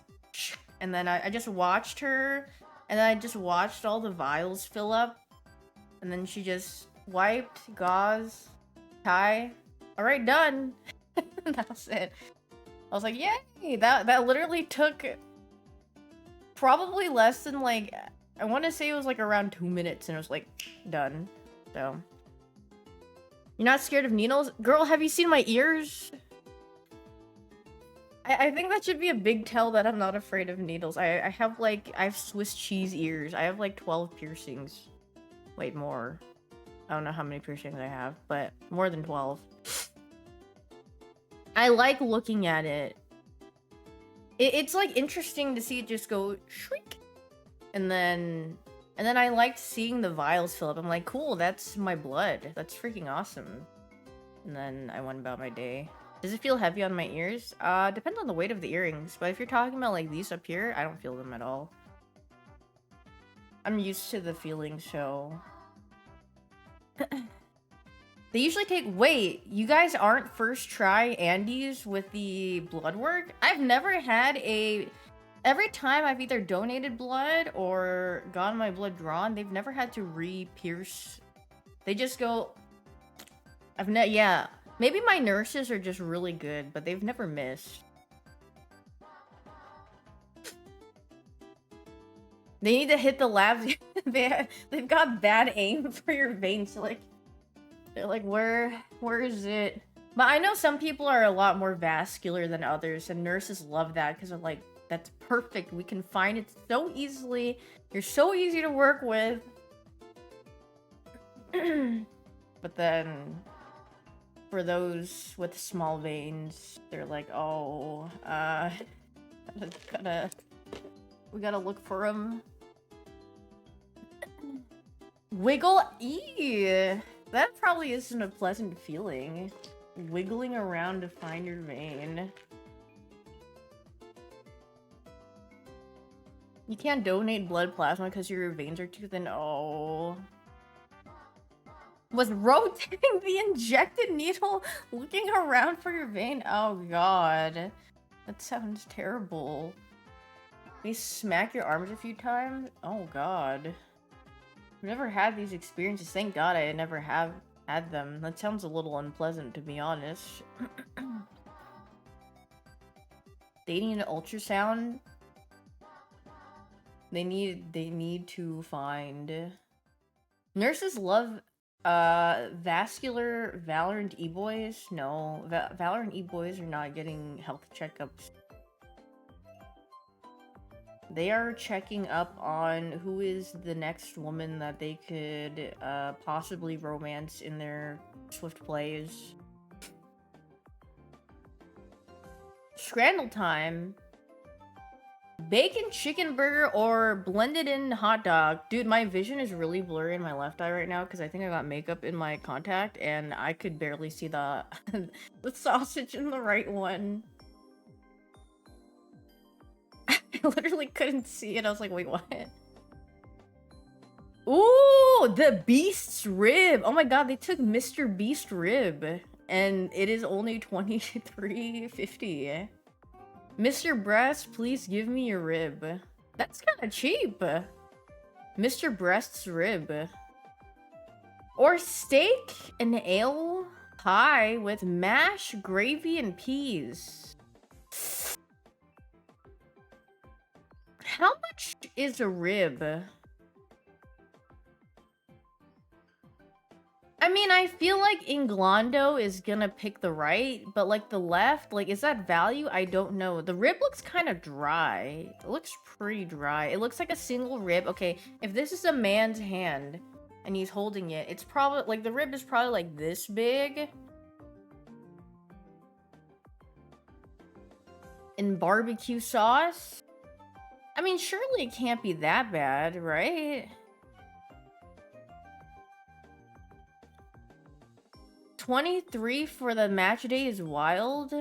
And then I just watched her, and then I just watched all the vials fill up, and then she just wiped, gauze, tie. All right, done. That was it. I was like, yay! That literally took probably less than like, I want to say it was like around 2 minutes, and it was like done. So. You're not scared of needles? Girl, have you seen my ears? I think that should be a big tell that I'm not afraid of needles. I have Swiss cheese ears. I have like 12 piercings. Wait, more. I don't know how many piercings I have, but more than 12. I like looking at it. It's like interesting to see it just go shriek. And then I liked seeing the vials fill up. I'm like, cool, that's my blood. That's freaking awesome. And then I went about my day. Does it feel heavy on my ears? Depends on the weight of the earrings. But if you're talking about like these up here, I don't feel them at all. I'm used to the feeling, so... They usually take... Wait, you guys aren't first try Andes with the blood work? I've never had a... Every time I've either donated blood or gotten my blood drawn, they've never had to re-pierce. They just go... Yeah. Maybe my nurses are just really good, but they've never missed. They need to hit the labs. They've got bad aim for your veins. Like, they're like, where is it? But I know some people are a lot more vascular than others, and nurses love that because they're like, that's perfect. We can find it so easily. You're so easy to work with. But then, for those with small veins, they're like, oh, we gotta look for them. Wiggle? Eee! That probably isn't a pleasant feeling. Wiggling around to find your vein. You can't donate blood plasma because your veins are too thin. Oh. Was rotating the injected needle looking around for your vein? Oh god. That sounds terrible. You smack your arms a few times? Oh god. I've never had these experiences. Thank god I never have had them. That sounds a little unpleasant, to be honest. They need an ultrasound. They need to find... Nurses love vascular Valorant e-boys. No, Valorant e-boys are not getting health checkups. They are checking up on who is the next woman that they could possibly romance in their Swift plays. Scrandle time. Bacon chicken burger or blended in hot dog. Dude, my vision is really blurry in my left eye right now because I think I got makeup in my contact and I could barely see the the sausage in the right one. I literally couldn't see it. I was like, wait, what? Ooh, the Beast's rib. Oh my god, they took Mr. Beast rib and it is only $23.50. Mr. Breast, please give me your rib. That's kind of cheap. Mr. Breast's rib. Or steak and ale pie with mash, gravy, and peas. How much is a rib? I mean, I feel like Inglando is gonna pick the right, but like the left, like, is that value? I don't know. The rib looks kind of dry. It looks pretty dry. It looks like a single rib. Okay, if this is a man's hand and he's holding it, it's probably, like, the rib is probably like this big. In barbecue sauce? I mean, surely it can't be that bad, right? 23 for the match day is wild.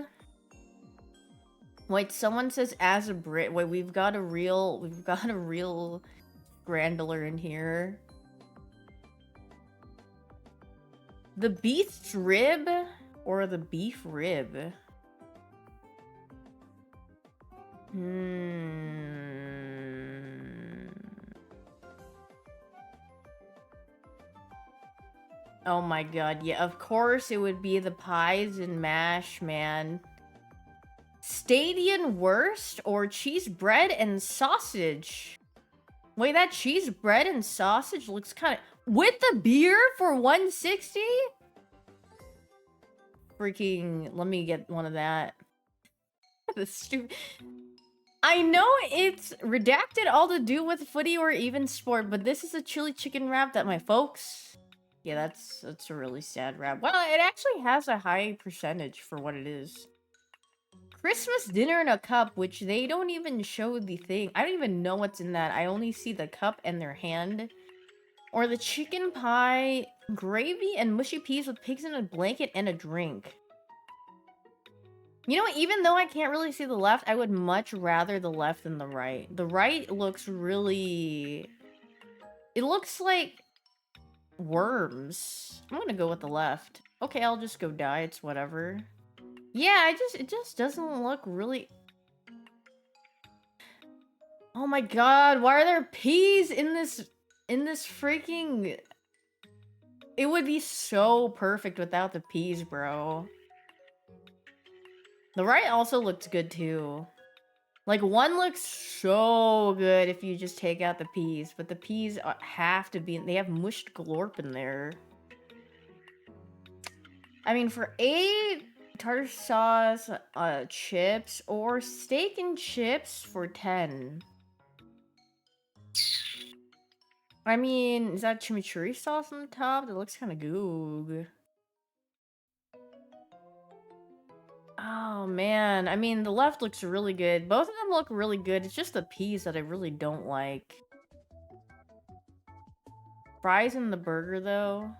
Wait, someone says as a Brit. Wait, we've got a real Grandler in here. The beef's rib or the beef rib? Oh my god, yeah, of course it would be the pies and mash, man. Stadion worst or cheese bread and sausage? Wait, that cheese bread and sausage looks kind of... With the beer for 160? Freaking... Let me get one of that. The stupid... I know it's redacted all to do with footy or even sport, but this is a chili chicken wrap that my folks... Yeah, that's a really sad wrap. Well, it actually has a high percentage for what it is. Christmas dinner in a cup, which they don't even show the thing. I don't even know what's in that. I only see the cup and their hand. Or the chicken pie, gravy, and mushy peas with pigs in a blanket and a drink. You know, even though I can't really see the left, I would much rather the left than the right. The right looks really... It looks like... worms. I'm gonna go with the left. Okay, I'll just go die. It's whatever. Yeah, it just doesn't look really... Oh my god, why are there peas in this freaking... It would be so perfect without the peas, bro. The right also looks good too. Like, one looks so good if you just take out the peas, but the peas have to be... They have mushed glorp in there. I mean, for 8 tartar sauce, chips, or steak and chips for 10. I mean, is that chimichurri sauce on the top? That looks kind of goog. Oh, man. I mean, the left looks really good. Both of them look really good. It's just the peas that I really don't like. Fries in the burger, though.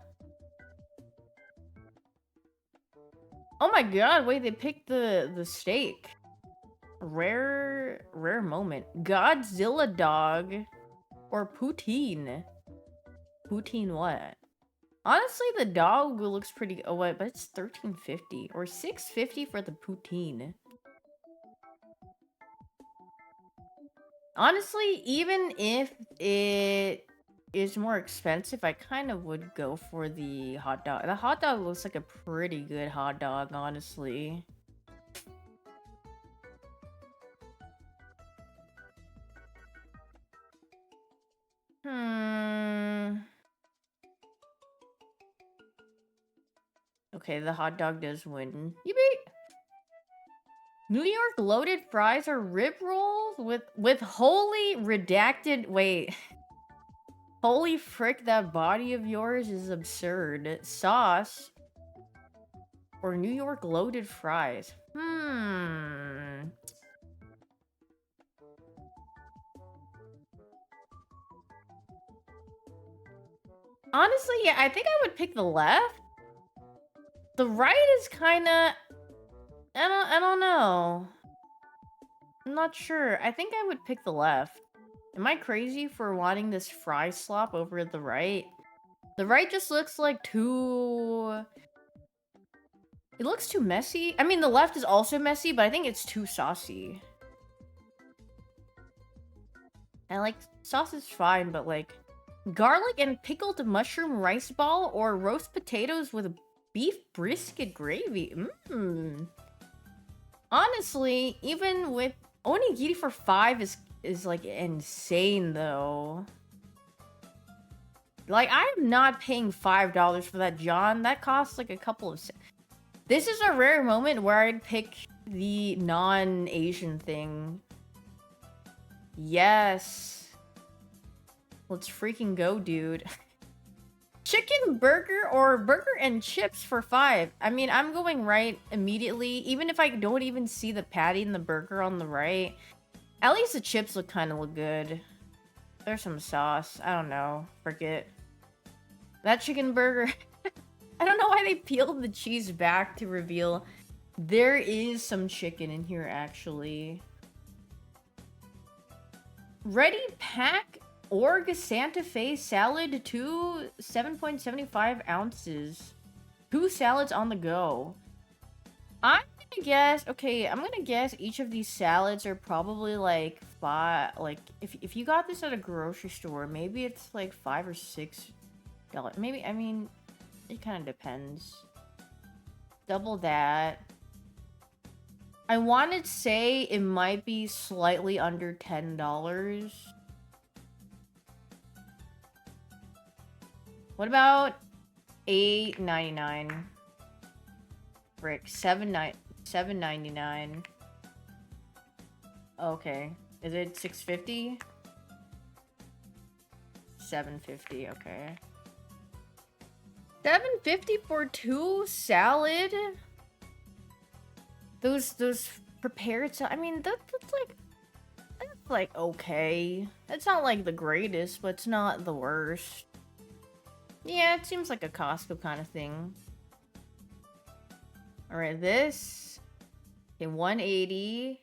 Oh my god, wait, they picked the steak. Rare moment. Godzilla dog or poutine. Poutine what? Honestly, the dog looks pretty... Oh, wait, but it's $13.50 or $6.50 for the poutine. Honestly, even if it is more expensive, I kind of would go for the hot dog. The hot dog looks like a pretty good hot dog, honestly. Okay, the hot dog does win. Yippee! New York loaded fries or rib rolls with holy redacted... Wait. Holy frick, that body of yours is absurd. Sauce or New York loaded fries. Honestly, yeah, I think I would pick the left. The right is kind of... I don't know. I'm not sure. I think I would pick the left. Am I crazy for wanting this fry slop over the right? The right just looks like too... It looks too messy. I mean, the left is also messy, but I think it's too saucy. And like, sauce is fine, but like... Garlic and pickled mushroom rice ball or roast potatoes with beef brisket gravy. Honestly, even with onigiri for 5 is is like insane though. Like, I'm not paying $5 for that, John. That costs like a couple of This is a rare moment where I'd pick the non-Asian thing. Yes. Let's freaking go, dude. Chicken burger or burger and chips for $5. I mean, I'm going right immediately. Even if I don't even see the patty and the burger on the right. At least the chips look good. There's some sauce. I don't know. Forget. That chicken burger. I don't know why they peeled the cheese back to reveal there is some chicken in here, actually. Ready Pack Org Santa Fe salad, 7.75 ounces. 2 salads on the go. I'm gonna guess, okay, I'm gonna guess each of these salads are probably like if you got this at a grocery store, maybe it's like $5 or $6. Maybe, I mean, it kind of depends. Double that. I want to say it might be slightly under $10. What about $8.99? Frick, $7.99. Okay, is it $6.50? $7.50. Okay. $7.50 for 2 salad. Those prepared I mean, that's like okay. It's not like the greatest, but it's not the worst. Yeah, it seems like a Costco kind of thing. All right, this. Okay, 180,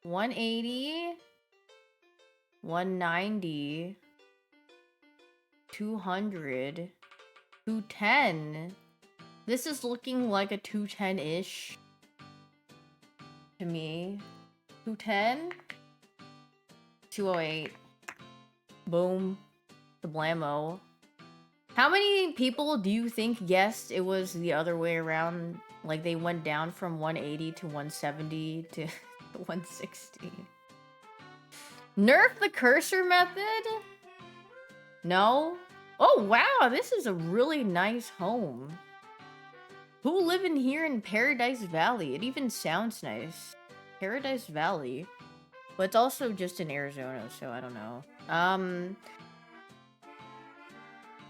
180, 190, 200, 210. This is looking like a 210-ish to me. 210, 208. Boom. The blammo. How many people do you think guessed it was the other way around? Like they went down from 180 to 170 to 160. Nerf the cursor method? No? Oh wow, this is a really nice home. Who live in here in Paradise Valley? It even sounds nice. Paradise Valley. But it's also just in Arizona, so I don't know.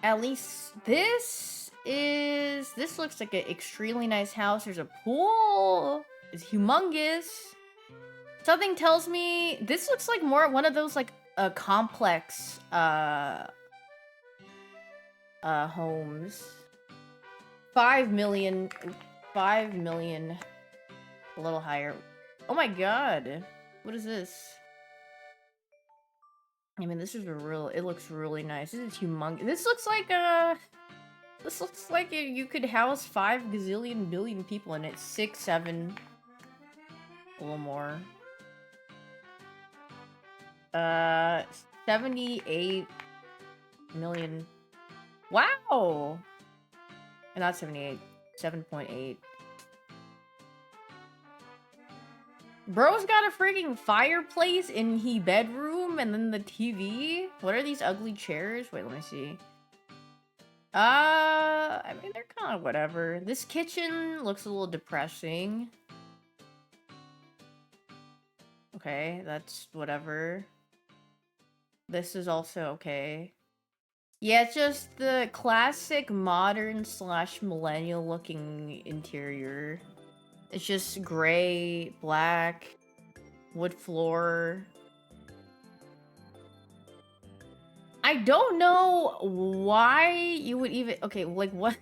At least this looks like an extremely nice house. There's a pool. It's humongous. Something tells me this looks like more one of those like complex homes. 5 million, 5 million, a little higher. Oh my god, what is this? I mean, this is it looks really nice. This is humongous. This looks like you could house 5 gazillion billion people in it. 6, 7, a little more. 78 million. Wow! Not 78, 7.8. Bro's got a freaking fireplace in his bedroom and then the TV. What are these ugly chairs? Wait, let me see. I mean, they're kind of whatever. This kitchen looks a little depressing. Okay, that's whatever. This is also okay. Yeah, it's just the classic modern / millennial looking interior. It's just gray, black, wood floor. I don't know why you would even... Okay, like, what?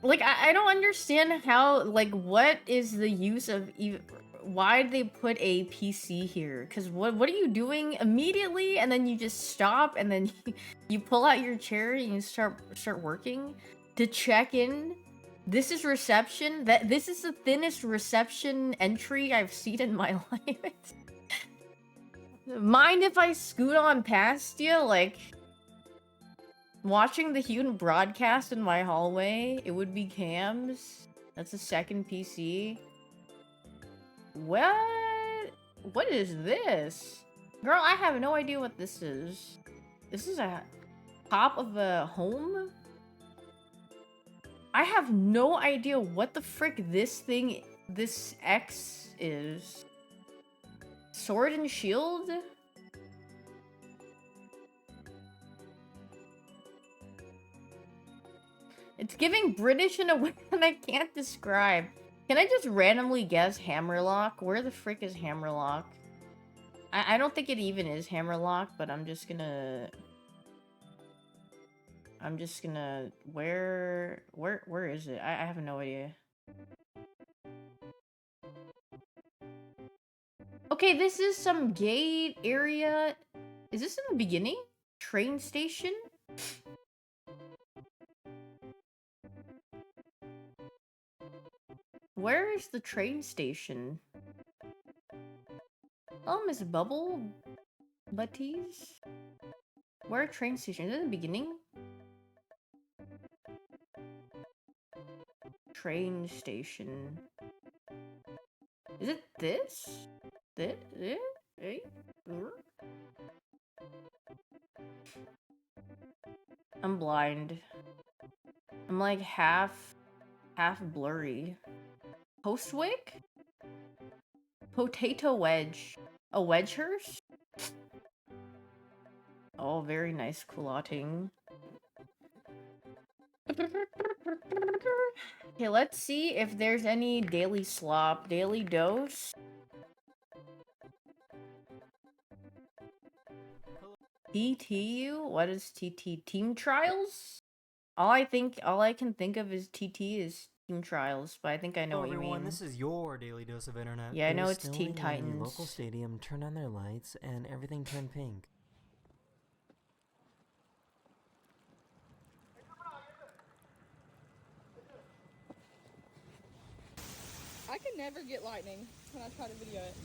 Like, I don't understand how... Like, what is the use of even... Why did they put a PC here? Because what are you doing immediately? And then you just stop and then you pull out your chair and you start working to check in. This is reception. This is the thinnest reception entry I've seen in my life. Mind if I scoot on past you? Like, watching the Hyoon broadcast in my hallway, it would be cams. That's the second PC. What? What is this? Girl, I have no idea what this is. This is a top of a home? I have no idea what the frick this X is. Sword and shield? It's giving British in a way that I can't describe. Can I just randomly guess Hammerlock? Where the frick is Hammerlock? I don't think it even is Hammerlock, but I'm just gonna... Where is it? I have no idea. Okay, this is some gate area. Is this in the beginning? Train station? Where is the train station? Oh, Miss Bubble Butties? Where train station? Is it in the beginning? Train station. Is it this? This? I'm blind. I'm like half blurry. Postwick? Potato wedge. A wedgehurst? Oh, very nice clotting. Okay, let's see if there's any daily slop. Daily dose. TTU? What is TT? Team trials? All I can think of is TT is team trials, but I think I know what you mean. This is your daily dose of internet. Yeah, I know it's Teen Titans. The local stadium turned on their lights and everything turned pink. I can never get lightning when I try to video it.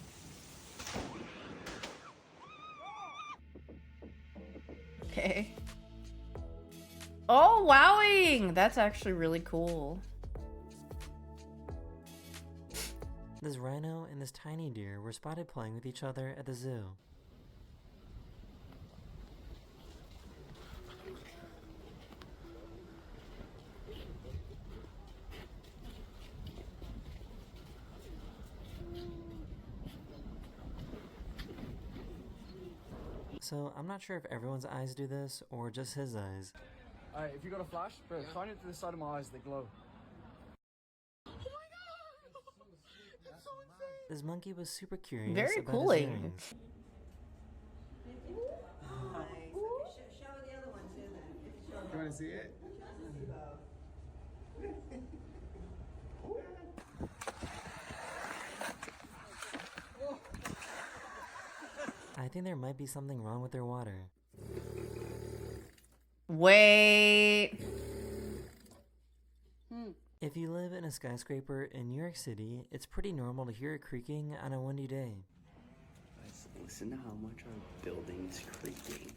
Okay. Oh, wowing! That's actually really cool. This rhino and this tiny deer were spotted playing with each other at the zoo. So, I'm not sure if everyone's eyes do this, or just his eyes. Alright, if you got a flash, bro, shine it to the side of my eyes, they glow. Oh my god! It's so insane! This monkey was super curious Very about cooling. his earrings. Show the other one too then. You wanna see it? I think there might be something wrong with their water. Wait. If you live in a skyscraper in New York City, it's pretty normal to hear it creaking on a windy day. Guys, listen to how much our building's creaking.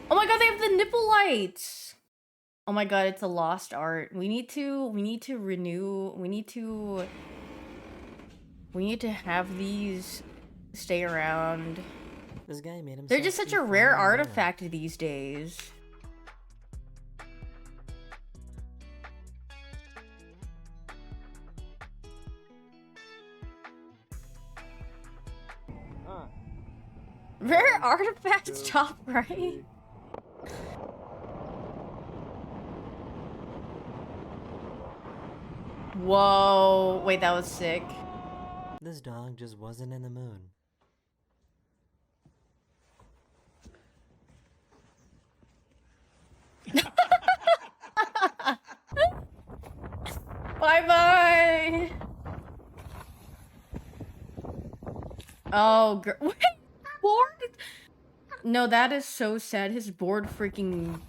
Oh my god, they have the nipple lights! Oh my god, it's a lost art. We need to renew, we need to have these stay around. This guy made himself. They're just such a rare artifact these days. Rare artifacts top right. Whoa, wait, that was sick. This dog just wasn't in the mood. Bye-bye. Oh, wait, board? No, that is so sad. His board freaking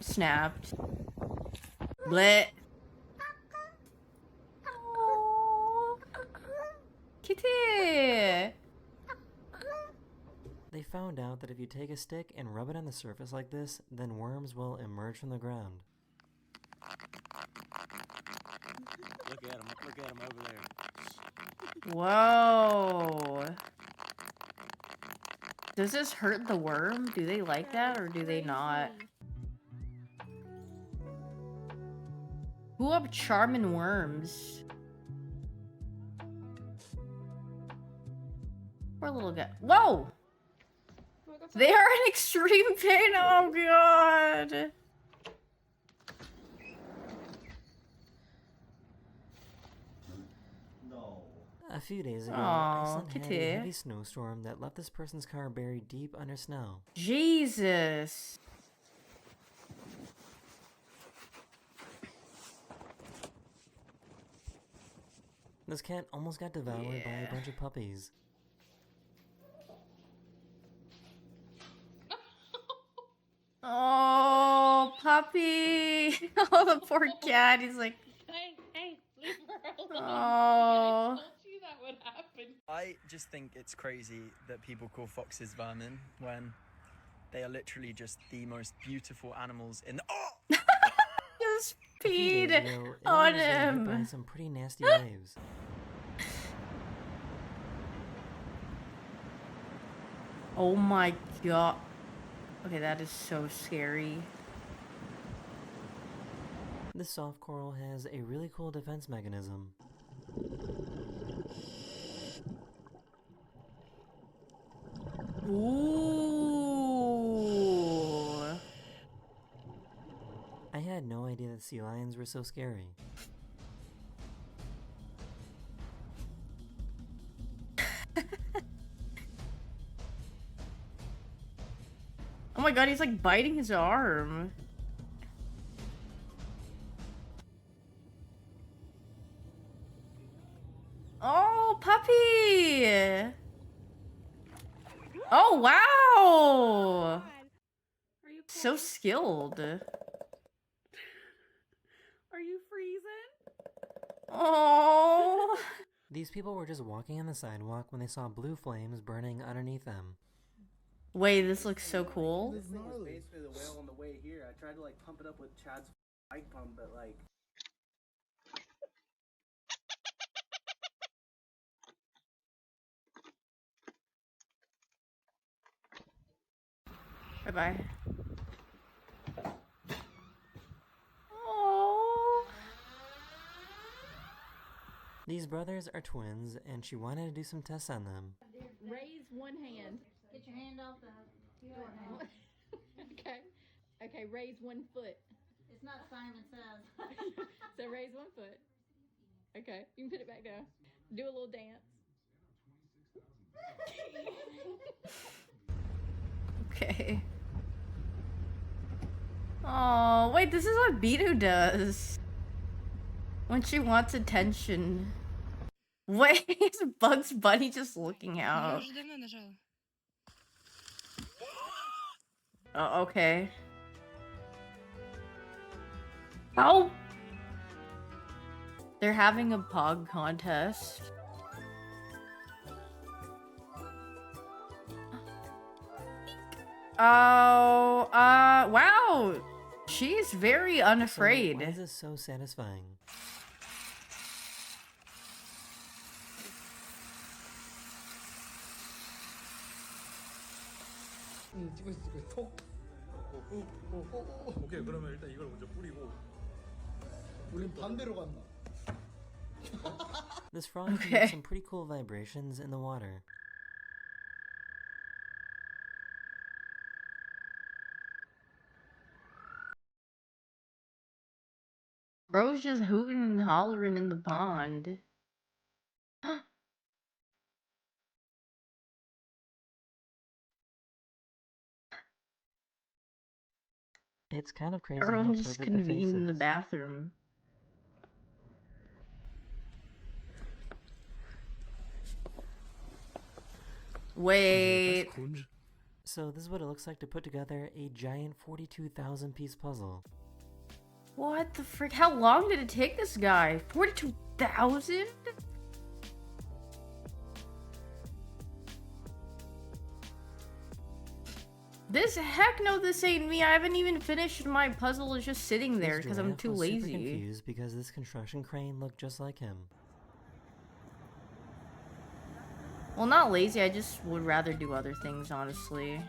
snapped. Bleh. Oh, kitty. They found out that if you take a stick and rub it on the surface like this, then worms will emerge from the ground. Look at him over there. Whoa. Does this hurt the worm? Do they like that or do they not? Who up charming worms? Poor little guy. Whoa! They are in extreme pain. Oh god. A few days ago, Aw, Iceland had kitty. a heavy snowstorm that left this person's car buried deep under snow. Jesus. This cat almost got devoured by a bunch of puppies. Oh, puppy. Oh, the poor cat. He's like, Hey, leave her alone. oh. I told you that would happen. I just think it's crazy that people call foxes vermin when they are literally just the most beautiful animals in the— Oh! Just A few days peed ago, Italy on was getting hit by him. some pretty nasty waves. Oh my god. Okay, that is so scary. This soft coral has a really cool defense mechanism. Ooh. I had no idea that sea lions were so scary. Oh my god, he's like biting his arm. Oh, puppy! Oh, wow! Are you So skilled. Are you freezing? Oh. These people were just walking on the sidewalk when they saw blue flames burning underneath them. Wait, this looks so cool. This thing was basically the whale on the way here. I tried to like pump it up with Chad's bike pump, but like. Bye-bye. Oh. These brothers are twins, and she wanted to do some tests on them. Raise one hand. Get your hand off the door now. Okay. Okay, raise one foot. It's not Simon Says. So raise one foot. Okay, you can put it back down. Do a little dance. Okay. Oh, wait, this is what Bidu does. When she wants attention. Wait, is Bugs Bunny just looking out? Oh, okay. Oh! They're having a pog contest. Oh, wow! She's very So unafraid. why is this so satisfying? 오케이, 그러면 일단 이걸 먼저 뿌리고. 우린 반대로 간다. This frog can Okay. make some pretty cool vibrations in the water. Bro's just hooting and hollering in the pond. It's kind of crazy how Everyone just perfect the face convened in the is. bathroom. Wait. So this is what it looks like to put together a giant 42,000 piece puzzle. What the frick? How long did it take this guy? 42,000? This heck no, this ain't me. I haven't even finished my puzzle. It's just sitting there This because I'm giraffe too was super lazy. confused because this construction crane looked just like him. Well, not lazy, I just would rather do other things, honestly.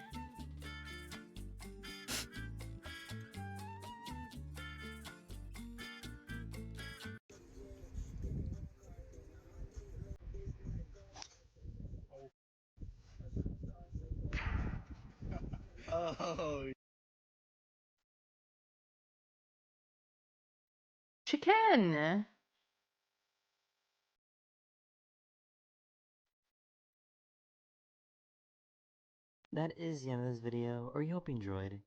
Oh, She can. That is the end of this video, or we hope you enjoyed.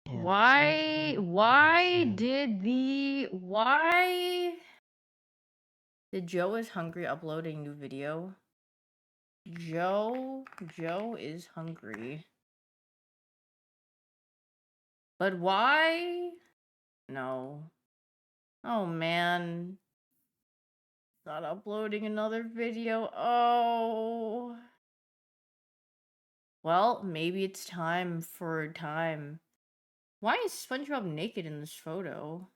And Why did Joe is hungry upload a new video? Joe is hungry. But why? No. Oh man. Not uploading another video. Oh. Well, maybe it's time for time. Why is SpongeBob naked in this photo?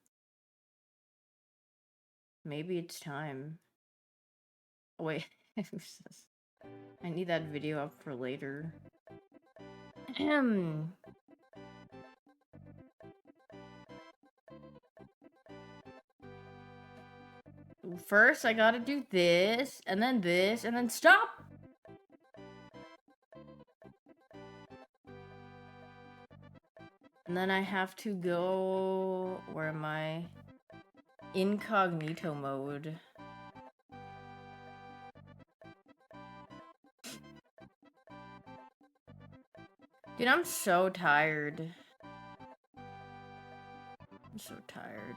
Maybe it's time. Oh, wait. Who's this? I need that video up for later. First, I gotta do this, and then stop! And then I have to go... Where am I? Incognito mode. Dude, I'm so tired. I'm so tired.